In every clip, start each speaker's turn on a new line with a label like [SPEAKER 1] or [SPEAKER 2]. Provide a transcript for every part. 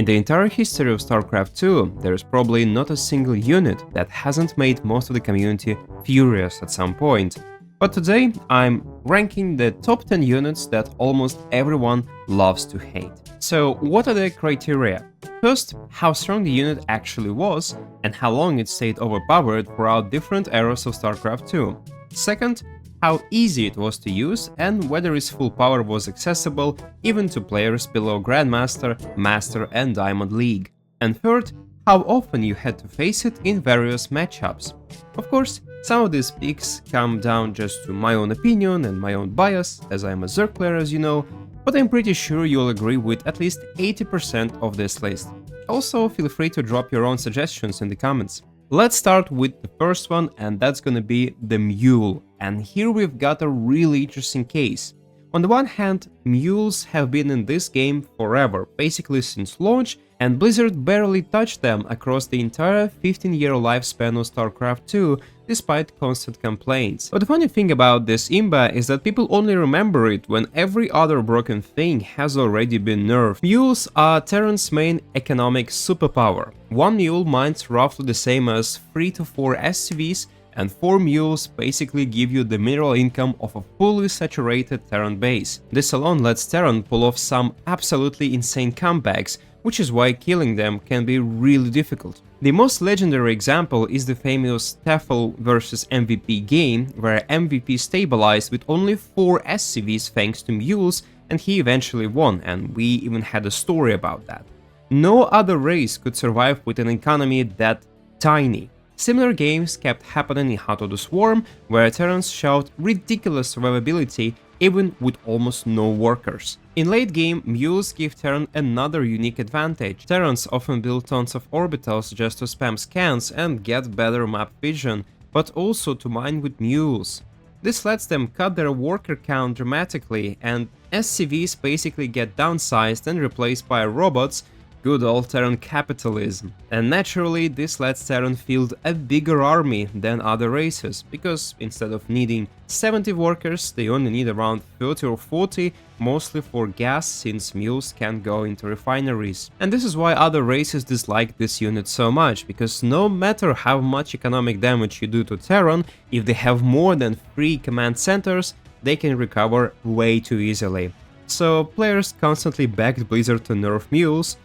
[SPEAKER 1] In the entire history of StarCraft 2, there is probably not a single unit that hasn't made most of the community furious at some point. But today, I'm ranking the top 10 units that almost everyone loves to hate. So, what are the criteria? First, how strong the unit actually was, and how long it stayed overpowered throughout different eras of StarCraft 2. Second, how easy it was to use, and whether its full power was accessible even to players below Grandmaster, Master and Diamond League. And third, how often you had to face it in various matchups. Of course, some of these picks come down just to my own opinion and my own bias, as I'm a Zerg player as you know, but I'm pretty sure you'll agree with at least 80% of this list. Also, feel free to drop your own suggestions in the comments. Let's start with the first one, and that's gonna be the Mule. And here we've got a really interesting case. On the one hand, mules have been in this game forever, basically since launch, and Blizzard barely touched them across the entire 15-year lifespan of StarCraft 2, despite constant complaints. But the funny thing about this imba is that people only remember it when every other broken thing has already been nerfed. Mules are Terran's main economic superpower. One mule mines roughly the same as 3 to 4 SCVs, and 4 mules basically give you the mineral income of a fully saturated Terran base. This alone lets Terran pull off some absolutely insane comebacks, which is why killing them can be really difficult. The most legendary example is the famous TEFL vs MVP game, where MVP stabilized with only 4 SCVs thanks to mules, and he eventually won, and we even had a story about that. No other race could survive with an economy that tiny. Similar games kept happening in Heart of the Swarm, where Terrans showed ridiculous survivability even with almost no workers. In late game, mules give Terran another unique advantage. Terrans often build tons of orbitals just to spam scans and get better map vision, but also to mine with mules. This lets them cut their worker count dramatically, and SCVs basically get downsized and replaced by robots. Good old Terran capitalism. And naturally, this lets Terran field a bigger army than other races, because instead of needing 70 workers, they only need around 30 or 40, mostly for gas, since mules can't go into refineries. And this is why other races dislike this unit so much, because no matter how much economic damage you do to Terran, if they have more than 3 command centers, they can recover way too easily. So players constantly begged Blizzard to nerf mules.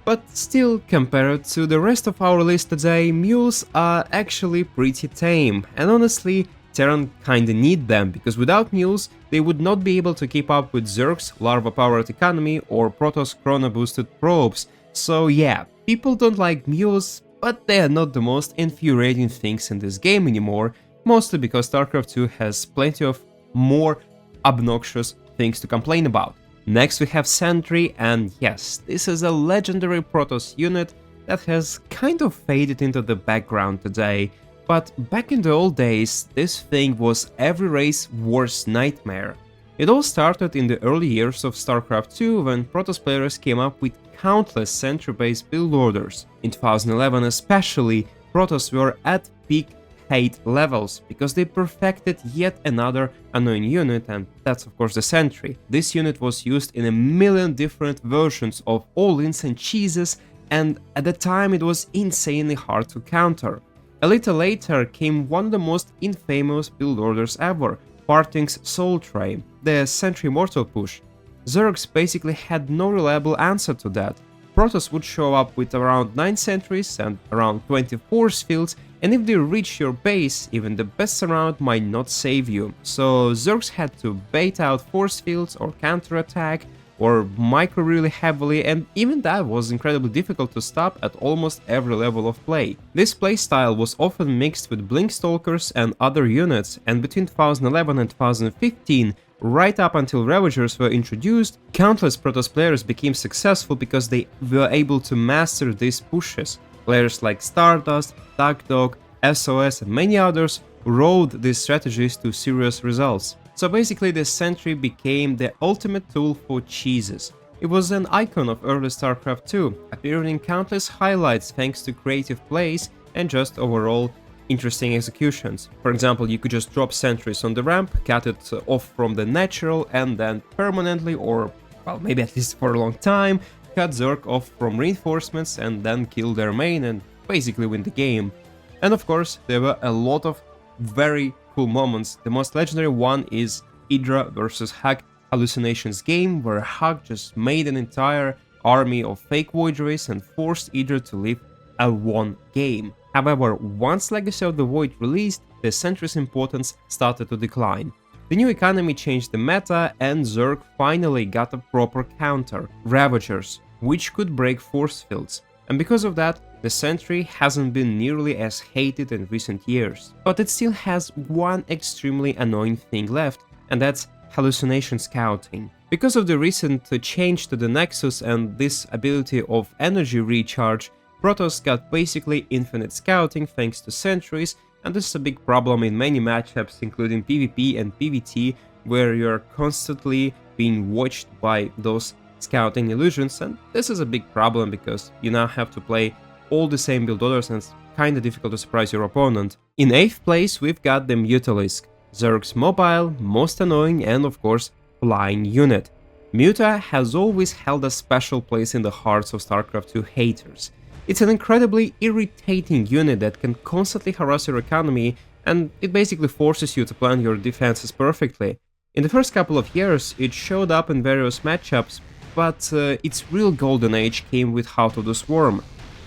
[SPEAKER 1] But still, compared to the rest of our list today, mules are actually pretty tame, and honestly, Terran kinda need them, because without mules, they would not be able to keep up with Zerg's larva-powered economy or Protoss chrono-boosted probes. So yeah, people don't like mules, but they are not the most infuriating things in this game anymore, mostly because StarCraft 2 has plenty of more obnoxious things to complain about. Next we have Sentry, and yes, this is a legendary Protoss unit that has kind of faded into the background today, but back in the old days, this thing was every race's worst nightmare. It all started in the early years of StarCraft 2, when Protoss players came up with countless Sentry-based build orders. In 2011 especially, Protoss were at peak hate levels, because they perfected yet another annoying unit, and that's of course the Sentry. This unit was used in a million different versions of all-ins and cheeses, and at the time it was insanely hard to counter. A little later came one of the most infamous build orders ever, Parting's Soul Tray, the Sentry Mortal Push. Zergs basically had no reliable answer to that. Protoss would show up with around 9 sentries and around 20 force fields, and if they reach your base, even the best surround might not save you. So Zergs had to bait out force fields or counterattack, or micro really heavily, and even that was incredibly difficult to stop at almost every level of play. This playstyle was often mixed with Blink Stalkers and other units, and between 2011 and 2015, right up until Ravagers were introduced, countless Protoss players became successful because they were able to master these pushes. Players like Stardust, Duckdog, SOS and many others rode these strategies to serious results. So basically the Sentry became the ultimate tool for cheeses. It was an icon of early StarCraft 2, appearing in countless highlights thanks to creative plays and just overall interesting executions. For example, you could just drop sentries on the ramp, cut it off from the natural, and then permanently, or well, maybe at least for a long time, cut Zerg off from reinforcements and then kill their main and basically win the game. And of course, there were a lot of very cool moments. The most legendary one is Hydra versus Hug Hallucinations game, where Hug just made an entire army of fake Voidries and forced Hydra to live a one game. However, once Legacy of the Void released, the Sentry's importance started to decline. The new economy changed the meta, and Zerg finally got a proper counter, Ravagers, which could break force fields. And because of that, the Sentry hasn't been nearly as hated in recent years. But it still has one extremely annoying thing left, and that's hallucination scouting. Because of the recent change to the Nexus and this ability of energy recharge, Protoss got basically infinite scouting thanks to sentries, and this is a big problem in many matchups including PvP and PvT, where you're constantly being watched by those scouting illusions, and this is a big problem because you now have to play all the same build orders and it's kinda difficult to surprise your opponent. In 8th place we've got the Mutalisk, Zerg's mobile, most annoying and of course flying unit. Muta has always held a special place in the hearts of StarCraft 2 haters. It's an incredibly irritating unit that can constantly harass your economy, and it basically forces you to plan your defenses perfectly. In the first couple of years it showed up in various matchups, but its real golden age came with Heart of the Swarm.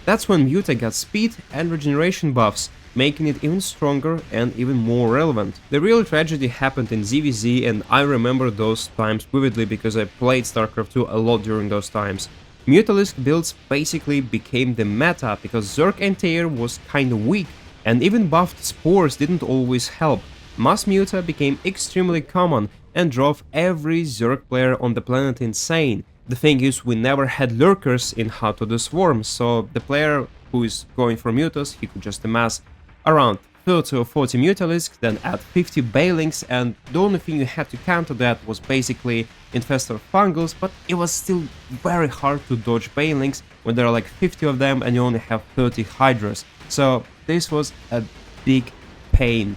[SPEAKER 1] That's when Muta got speed and regeneration buffs, making it even stronger and even more relevant. The real tragedy happened in ZVZ, and I remember those times vividly because I played StarCraft 2 a lot during those times. Mutalisk builds basically became the meta because Zerg anti-air was kinda weak, and even buffed spores didn't always help. Mass Muta became extremely common and drove every Zerg player on the planet insane. The thing is, we never had lurkers in Heart of the Swarm, so the player who is going for Mutas, he could just amass around 30 or 40 Mutalisks, then add 50 Bailings, and the only thing you had to counter that was basically Infestor Fungals, but it was still very hard to dodge Bailings when there are like 50 of them and you only have 30 Hydras, so this was a big pain.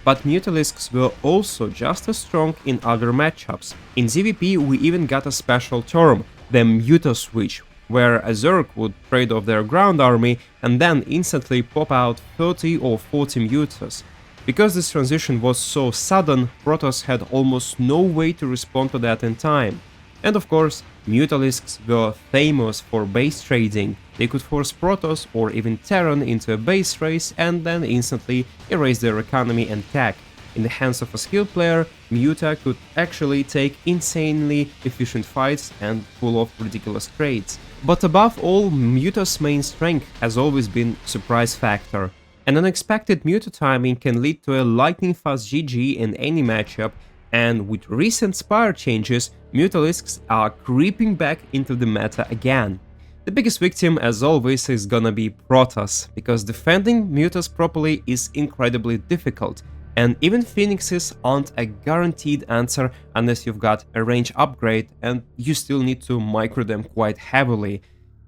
[SPEAKER 1] But Mutalisks were also just as strong in other matchups. In ZVP we even got a special term, the Muta Switch, where a Zerg would trade off their ground army and then instantly pop out 30 or 40 Mutas. Because this transition was so sudden, Protoss had almost no way to respond to that in time. And of course, Mutalisks were famous for base trading. They could force Protoss or even Terran into a base race and then instantly erase their economy and tech. In the hands of a skilled player, Muta could actually take insanely efficient fights and pull off ridiculous trades. But above all, Muta's main strength has always been surprise factor. An unexpected Muta timing can lead to a lightning-fast GG in any matchup, and with recent Spire changes, Mutalisks are creeping back into the meta again. The biggest victim, as always, is gonna be Protoss, because defending Mutas properly is incredibly difficult, and even Phoenixes aren't a guaranteed answer unless you've got a range upgrade, and you still need to micro them quite heavily.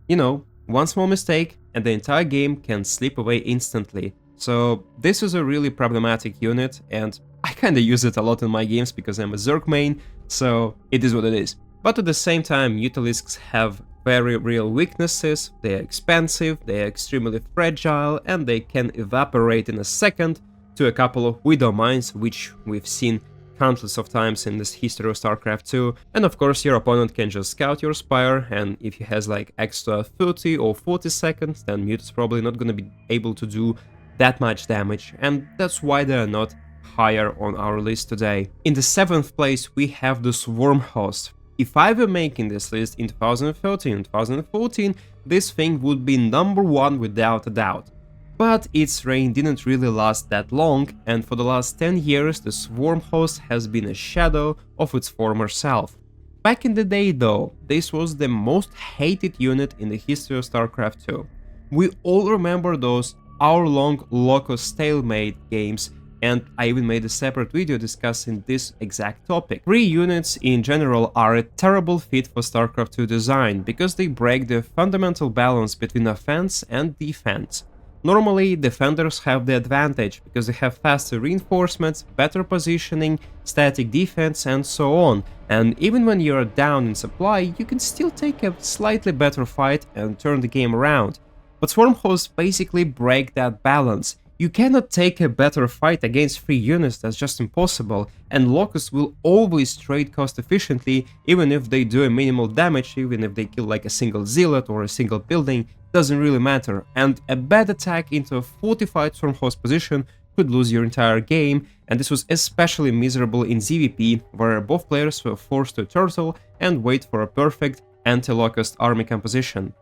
[SPEAKER 1] You know, one small mistake and the entire game can slip away instantly. So this is a really problematic unit, and I kinda use it a lot in my games because I'm a Zerg main, so it is what it is. But at the same time, Mutalisks have very real weaknesses, they are expensive, they are extremely fragile, and they can evaporate in a second to a couple of Widow Mines, which we've seen countless of times in this history of StarCraft 2, and of course your opponent can just scout your Spire, and if he has like extra 30 or 40 seconds, then Muta's probably not gonna be able to do that much damage, and that's why they are not higher on our list today. In the 7th place we have the Swarm Host. If I were making this list in 2013 and 2014, this thing would be number 1 without a doubt. But its reign didn't really last that long, and for the last 10 years the Swarm Host has been a shadow of its former self. Back in the day though, this was the most hated unit in the history of StarCraft 2. We all remember those hour-long Locust Stalemate games, and I even made a separate video discussing this exact topic. 3 units in general are a terrible fit for StarCraft 2 design, because they break the fundamental balance between offense and defense. Normally, defenders have the advantage because they have faster reinforcements, better positioning, static defense, and so on, and even when you're down in supply, you can still take a slightly better fight and turn the game around. But Swarm hosts basically break that balance. You cannot take a better fight against 3 units, that's just impossible, and Locusts will always trade cost efficiently, even if they do a minimal damage, even if they kill like a single zealot or a single building, doesn't really matter, and a bad attack into a fortified Swarm host position could lose your entire game, and this was especially miserable in ZVP, where both players were forced to turtle and wait for a perfect anti-Locust army composition.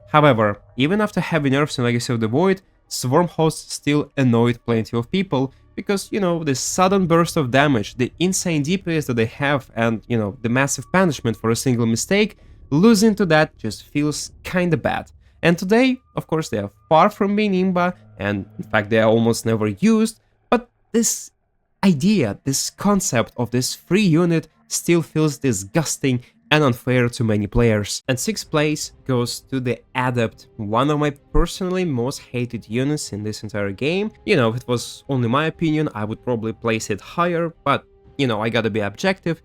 [SPEAKER 1] However, even after heavy nerfs in Legacy of the Void, Swarm hosts still annoyed plenty of people, because, the sudden burst of damage, the insane DPS that they have, and, the massive punishment for a single mistake, losing to that just feels kinda bad. And today, of course, they are far from being imba, and in fact they are almost never used, but this idea, this concept of this free unit still feels disgusting and unfair to many players. And 6th place goes to the Adept, one of my personally most hated units in this entire game. If it was only my opinion, I would probably place it higher, but, I gotta be objective.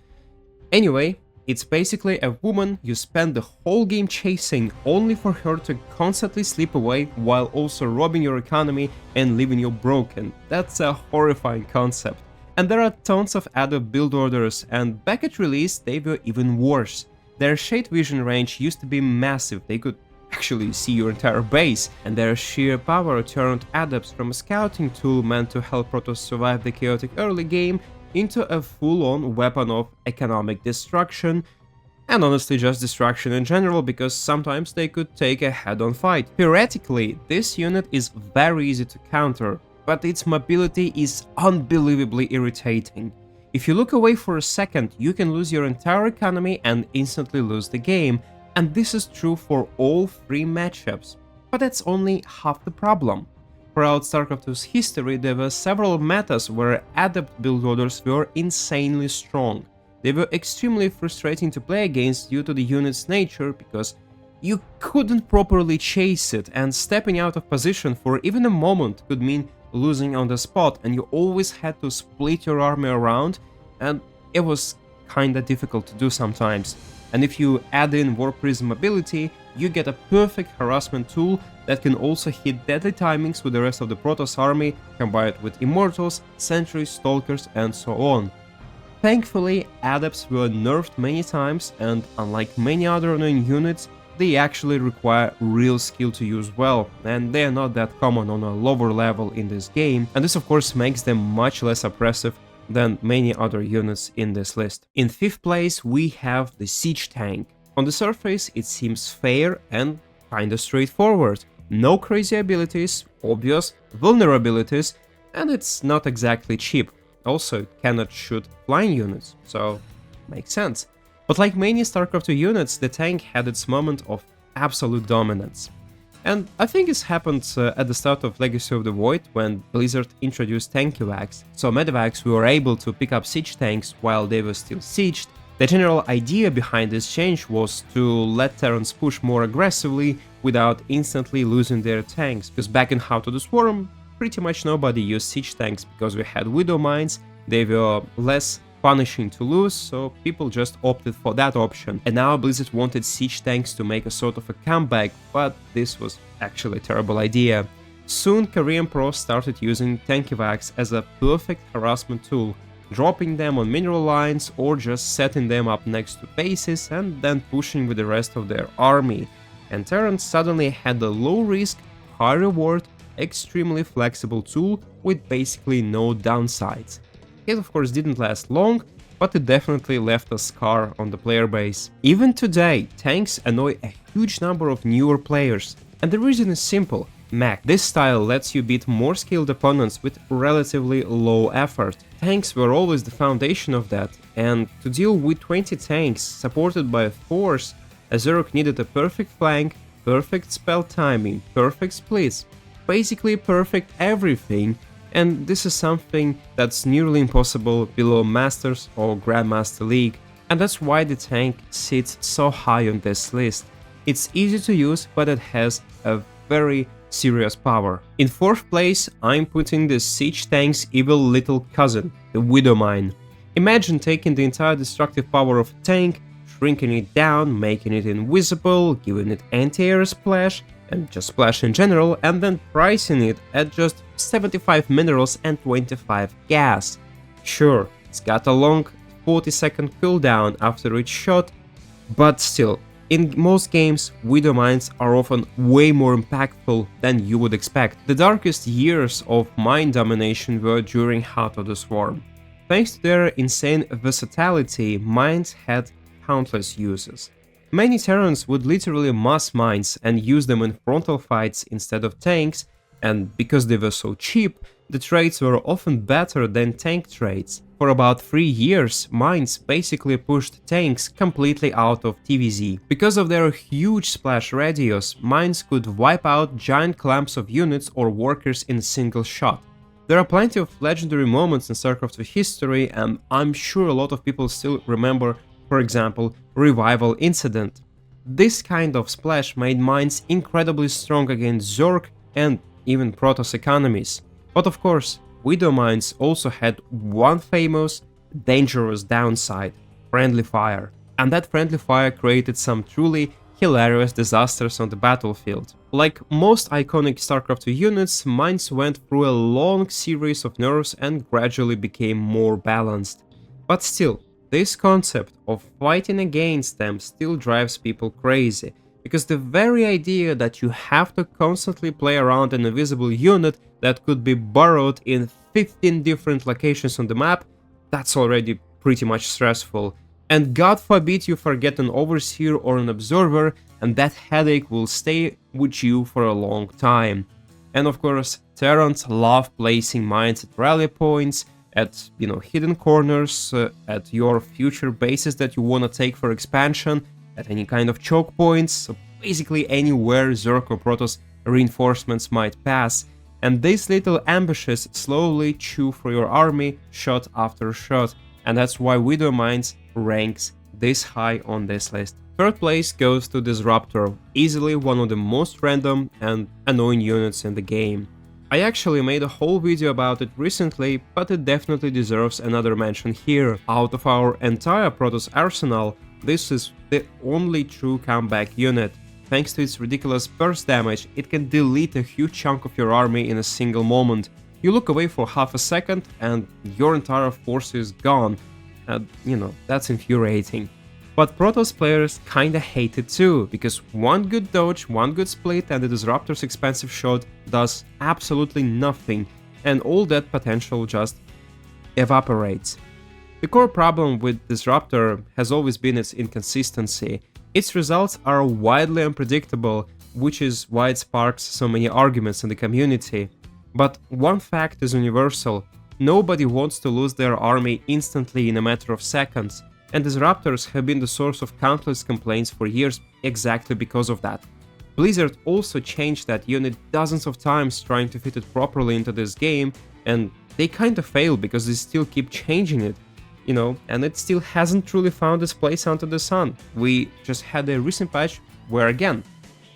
[SPEAKER 1] Anyway, it's basically a woman you spend the whole game chasing only for her to constantly slip away while also robbing your economy and leaving you broken. That's a horrifying concept. And there are tons of Adept build orders, and back at release they were even worse. Their shade vision range used to be massive, they could actually see your entire base, and their sheer power turned Adepts from a scouting tool meant to help Protoss survive the chaotic early game into a full-on weapon of economic destruction, and honestly just destruction in general, because sometimes they could take a head-on fight. Theoretically, this unit is very easy to counter, but its mobility is unbelievably irritating. If you look away for a second, you can lose your entire economy and instantly lose the game, and this is true for all 3 matchups. But that's only half the problem. Throughout StarCraft 2's history, there were several metas where Adept build orders were insanely strong. They were extremely frustrating to play against due to the unit's nature, because you couldn't properly chase it, and stepping out of position for even a moment could mean losing on the spot, and you always had to split your army around, and it was kinda difficult to do sometimes. And if you add in Warp Prism ability, you get a perfect harassment tool that can also hit deadly timings with the rest of the Protoss army, combined with Immortals, Sentries, Stalkers, and so on. Thankfully, Adepts were nerfed many times, and unlike many other annoying units, they actually require real skill to use well, and they are not that common on a lower level in this game, and this of course makes them much less oppressive than many other units in this list. In 5th place we have the Siege Tank. On the surface it seems fair and kinda straightforward. No crazy abilities, obvious vulnerabilities, and it's not exactly cheap. Also, it cannot shoot flying units, so makes sense. But like many StarCraft 2 units, the tank had its moment of absolute dominance. And I think this happened at the start of Legacy of the Void, when Blizzard introduced tank evacs. So medevacs were able to pick up siege tanks while they were still sieged. The general idea behind this change was to let Terrans push more aggressively without instantly losing their tanks, because back in How to the Swarm, pretty much nobody used siege tanks because we had Widow Mines, they were less punishing to lose, so people just opted for that option. And now Blizzard wanted siege tanks to make a sort of a comeback, but this was actually a terrible idea. Soon Korean pros started using tank evacs as a perfect harassment tool, dropping them on mineral lines or just setting them up next to bases and then pushing with the rest of their army. And Terrans suddenly had a low risk, high reward, extremely flexible tool with basically no downsides. It of course didn't last long, but it definitely left a scar on the player base. Even today, tanks annoy a huge number of newer players, and the reason is simple. Mech. This style lets you beat more skilled opponents with relatively low effort. Tanks were always the foundation of that, and to deal with 20 tanks supported by a force, Azerok needed a perfect flank, perfect spell timing, perfect splits, basically perfect everything, and this is something that's nearly impossible below Masters or Grandmaster League, and that's why the tank sits so high on this list. It's easy to use, but it has a very serious power. In 4th place, I'm putting the siege tank's evil little cousin, the Widow Mine. Imagine taking the entire destructive power of a tank, shrinking it down, making it invisible, giving it anti-air splash, and just splash in general, and then pricing it at just 75 minerals and 25 gas. Sure, it's got a long 40-second cooldown after each shot, but still, in most games, Widow Mines are often way more impactful than you would expect. The darkest years of mine domination were during Heart of the Swarm. Thanks to their insane versatility, mines had countless uses. Many Terrans would literally mass mines and use them in frontal fights instead of tanks, and because they were so cheap, the trades were often better than tank trades. For about 3 years, mines basically pushed tanks completely out of TVZ. Because of their huge splash radius, mines could wipe out giant clumps of units or workers in a single shot. There are plenty of legendary moments in StarCraft history, and I'm sure a lot of people still remember, for example, Revival Incident. This kind of splash made mines incredibly strong against Zerg and even Protoss economies. But of course, Widow Mines also had one famous, dangerous downside: friendly fire. And that friendly fire created some truly hilarious disasters on the battlefield. Like most iconic StarCraft 2 units, mines went through a long series of nerfs and gradually became more balanced. But still, this concept of fighting against them still drives people crazy, because the very idea that you have to constantly play around an invisible unit that could be burrowed in 15 different locations on the map, that's already pretty much stressful. And God forbid you forget an overseer or an observer, and that headache will stay with you for a long time. And of course, Terrans love placing mines at rally points, at hidden corners, at your future bases that you want to take for expansion, at any kind of choke points, so basically anywhere Zerg or Protoss reinforcements might pass. And these little ambushes slowly chew through your army shot after shot, and that's why Widow Mines ranks this high on this list. 3rd place goes to Disruptor, easily one of the most random and annoying units in the game. I actually made a whole video about it recently, but it definitely deserves another mention here. Out of our entire Protoss arsenal, this is the only true comeback unit. Thanks to its ridiculous burst damage, it can delete a huge chunk of your army in a single moment. You look away for half a second and your entire force is gone. And, that's infuriating. But Protoss players kinda hate it too, because one good dodge, one good split and the Disruptor's expensive shot does absolutely nothing, and all that potential just evaporates. The core problem with Disruptor has always been its inconsistency. Its results are widely unpredictable, which is why it sparks so many arguments in the community. But one fact is universal: nobody wants to lose their army instantly in a matter of seconds, and Disruptors have been the source of countless complaints for years exactly because of that. Blizzard also changed that unit dozens of times trying to fit it properly into this game, and they kinda failed because they still keep changing it. And it still hasn't truly found its place under the sun. We just had a recent patch where, again,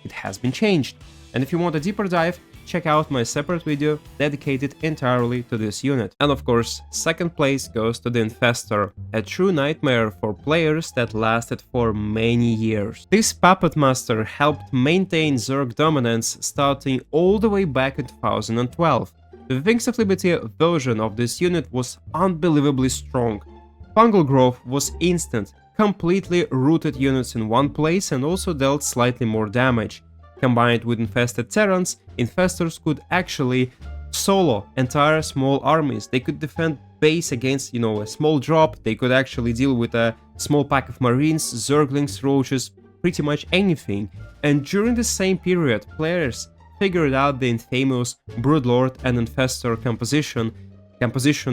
[SPEAKER 1] it has been changed. And if you want a deeper dive, check out my separate video dedicated entirely to this unit. And of course, 2nd place goes to the Infestor, a true nightmare for players that lasted for many years. This puppet master helped maintain Zerg dominance starting all the way back in 2012. The Wings of Liberty version of this unit was unbelievably strong. Fungal growth was instant, completely rooted units in one place and also dealt slightly more damage. Combined with infested Terrans, Infestors could actually solo entire small armies. They could defend base against, a small drop, they could actually deal with a small pack of Marines, Zerglings, Roaches, pretty much anything. And during the same period, players figured out the infamous Broodlord and Infestor composition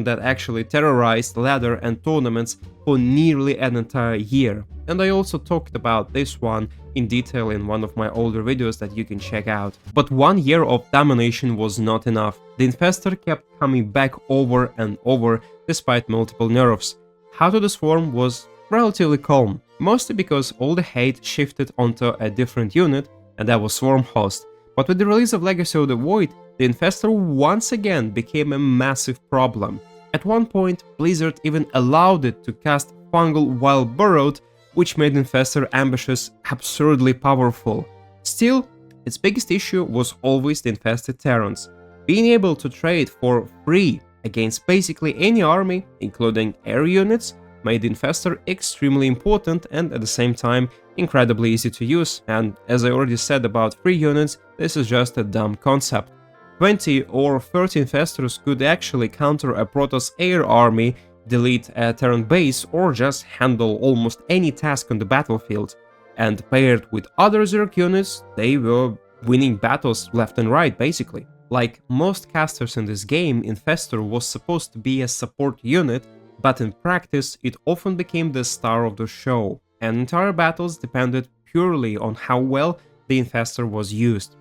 [SPEAKER 1] that actually terrorized ladder and tournaments for nearly an entire year. And I also talked about this one in detail in one of my older videos that you can check out. But 1 year of domination was not enough. The Infestor kept coming back over and over despite multiple nerfs. Heart of the Swarm was relatively calm, mostly because all the hate shifted onto a different unit, and that was Swarm Host. But with the release of Legacy of the Void, the Infestor once again became a massive problem. At one point, Blizzard even allowed it to cast Fungal while burrowed, which made Infestor ambushes absurdly powerful. Still, its biggest issue was always the infested Terrans. Being able to trade for free against basically any army, including air units, made the Infestor extremely important and at the same time incredibly easy to use, and as I already said about free units, this is just a dumb concept. 20 or 30 Infestors could actually counter a Protoss air army, delete a Terran base, or just handle almost any task on the battlefield. And paired with other Zerg units, they were winning battles left and right, basically. Like most casters in this game, Infestor was supposed to be a support unit, but in practice it often became the star of the show, and entire battles depended purely on how well the Infestor was used.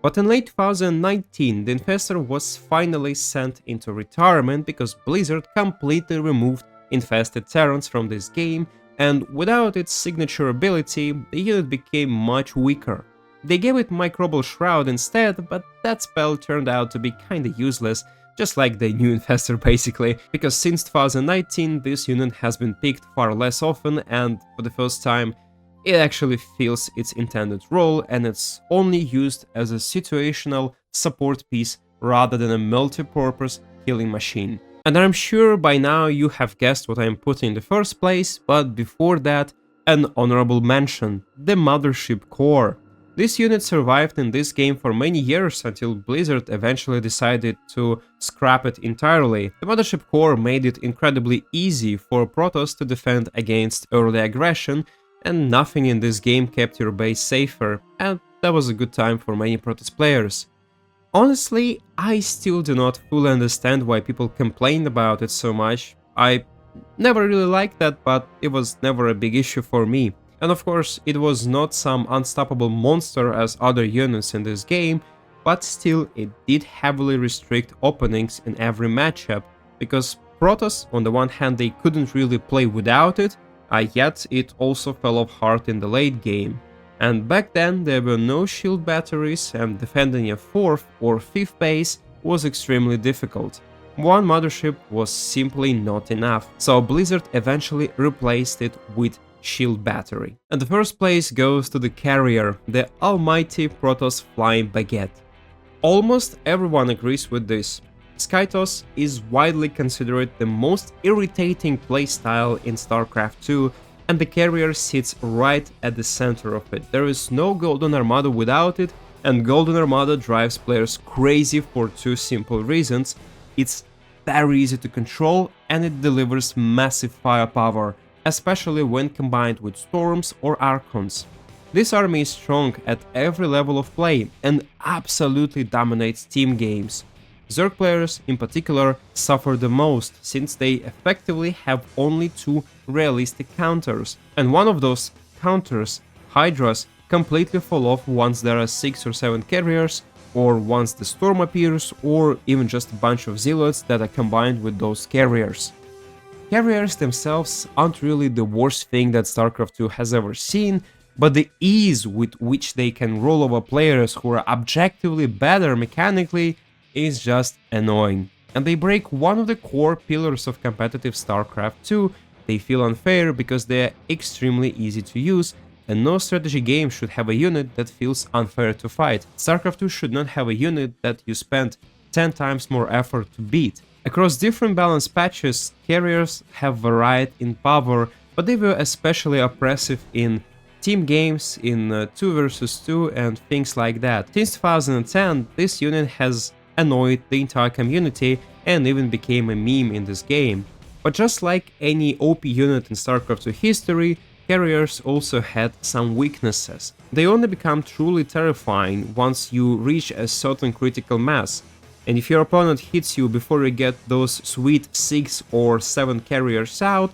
[SPEAKER 1] But in late 2019, the Infestor was finally sent into retirement because Blizzard completely removed infested Terrans from this game, and without its signature ability, the unit became much weaker. They gave it Microbial Shroud instead, but that spell turned out to be kinda useless, just like the new Infestor basically, because since 2019 this unit has been picked far less often, and for the first time it actually fills its intended role, and it's only used as a situational support piece rather than a multi-purpose killing machine. And I'm sure by now you have guessed what I'm putting in the first place, but before that, an honorable mention, the Mothership Core. This unit survived in this game for many years until Blizzard eventually decided to scrap it entirely. The Mothership Core made it incredibly easy for Protoss to defend against early aggression, and nothing in this game kept your base safer, and that was a good time for many Protoss players. Honestly, I still do not fully understand why people complain about it so much. I never really liked that, but it was never a big issue for me. And of course, it was not some unstoppable monster as other units in this game, but still it did heavily restrict openings in every matchup, because Protoss, on the one hand, they couldn't really play without it, yet it also fell off hard in the late game. And back then there were no shield batteries, and defending a 4th or 5th base was extremely difficult. One mothership was simply not enough, so Blizzard eventually replaced it with shield battery. And the first place goes to the carrier, the almighty Protoss Flying Baguette. Almost everyone agrees with this. Skytos is widely considered the most irritating playstyle in StarCraft 2, and the carrier sits right at the center of it. There is no Golden Armada without it, and Golden Armada drives players crazy for two simple reasons. It's very easy to control, and it delivers massive firepower, especially when combined with Storms or Archons. This army is strong at every level of play and absolutely dominates team games. Zerg players in particular suffer the most, since they effectively have only two realistic counters, and one of those counters, Hydras, completely fall off once there are 6 or 7 carriers, or once the storm appears, or even just a bunch of zealots that are combined with those carriers. Carriers themselves aren't really the worst thing that StarCraft 2 has ever seen, but the ease with which they can roll over players who are objectively better mechanically is just annoying. And they break one of the core pillars of competitive StarCraft 2. They feel unfair because they are extremely easy to use, and no strategy game should have a unit that feels unfair to fight. StarCraft 2 should not have a unit that you spend 10 times more effort to beat. Across different balance patches, carriers have varied in power, but they were especially oppressive in team games, in 2 versus 2 and things like that. Since 2010, this unit has annoyed the entire community and even became a meme in this game. But just like any OP unit in StarCraft 2 history, carriers also had some weaknesses. They only become truly terrifying once you reach a certain critical mass, and if your opponent hits you before you get those sweet 6 or 7 carriers out,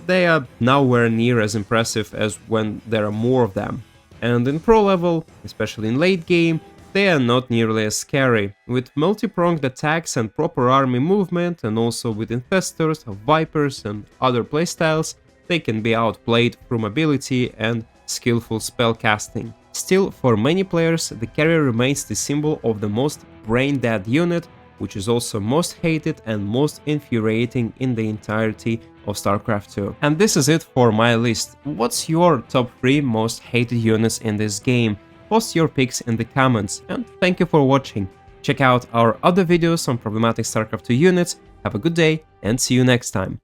[SPEAKER 1] they are nowhere near as impressive as when there are more of them. And in pro level, especially in late game, they are not nearly as scary. With multi-pronged attacks and proper army movement, and also with infestors, vipers and other playstyles, they can be outplayed through mobility and skillful spellcasting. Still, for many players, the carry remains the symbol of the most brain-dead unit, which is also most hated and most infuriating in the entirety of StarCraft 2. And this is it for my list. What's your top 3 most hated units in this game? Post your picks in the comments, and thank you for watching. Check out our other videos on problematic StarCraft 2 units. Have a good day, and see you next time.